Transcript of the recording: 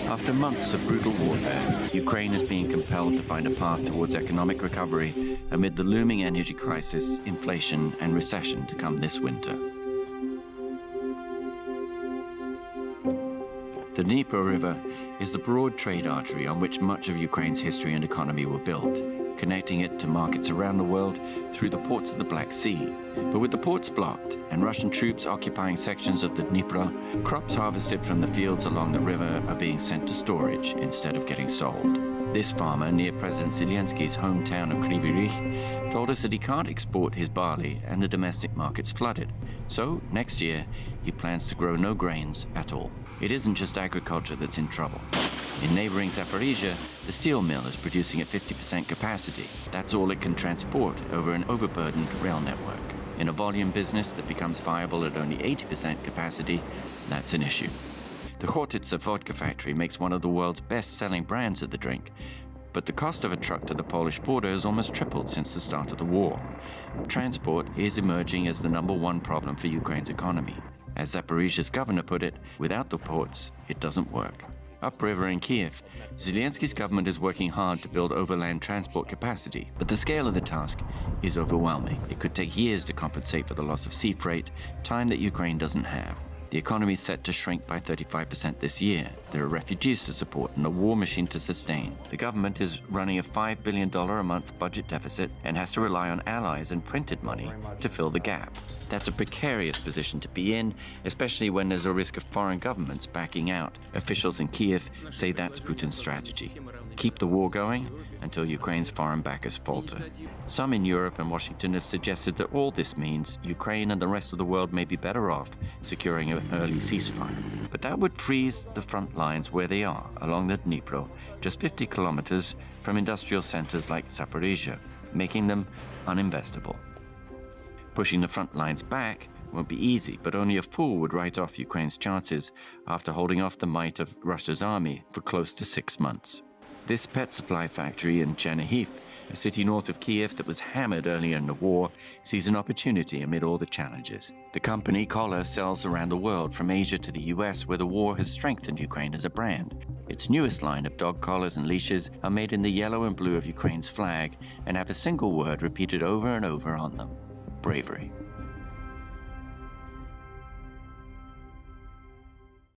After months of brutal warfare, Ukraine is being compelled to find a path towards economic recovery amid the looming energy crisis, inflation, and recession to come this winter. The Dnipro River is the broad trade artery on which much of Ukraine's history and economy were built, connecting it to markets around the world through the ports of the Black Sea. But with the ports blocked and Russian troops occupying sections of the Dnipro, crops harvested from the fields along the river are being sent to storage instead of getting sold. This farmer near President Zelensky's hometown of Kryvyi Rih told us that he can't export his barley and the domestic market's flooded. So next year, he plans to grow no grains at all. It isn't just agriculture that's in trouble. In neighboring Zaporizhia, the steel mill is producing at 50% capacity. That's all it can transport over an overburdened rail network. In a volume business that becomes viable at only 80% capacity, that's an issue. The Chortytsa vodka factory makes one of the world's best-selling brands of the drink, but the cost of a truck to the Polish border has almost tripled since the start of the war. Transport is emerging as the #1 problem for Ukraine's economy. As Zaporizhia's governor put it, without the ports, it doesn't work. Upriver in Kiev, Zelensky's government is working hard to build overland transport capacity, but the scale of the task is overwhelming. It could take years to compensate for the loss of sea freight, time that Ukraine doesn't have. The economy is set to shrink by 35% this year. There are refugees to support and a war machine to sustain. The government is running a $5 billion a month budget deficit and has to rely on allies and printed money to fill the gap. That's a precarious position to be in, especially when there's a risk of foreign governments backing out. Officials in Kiev say that's Putin's strategy. Keep the war going until Ukraine's foreign backers falter. Some in Europe and Washington have suggested that all this means Ukraine and the rest of the world may be better off securing an early ceasefire. But that would freeze the front lines where they are, along the Dnipro, just 50 kilometers from industrial centers like Zaporizhia, making them uninvestable. Pushing the front lines back won't be easy, but only a fool would write off Ukraine's chances after holding off the might of Russia's army for close to 6 months. This pet supply factory in Chernihiv, a city north of Kiev that was hammered earlier in the war, sees an opportunity amid all the challenges. The company, Collar, sells around the world, from Asia to the US, where the war has strengthened Ukraine as a brand. Its newest line of dog collars and leashes are made in the yellow and blue of Ukraine's flag and have a single word repeated over and over on them: bravery.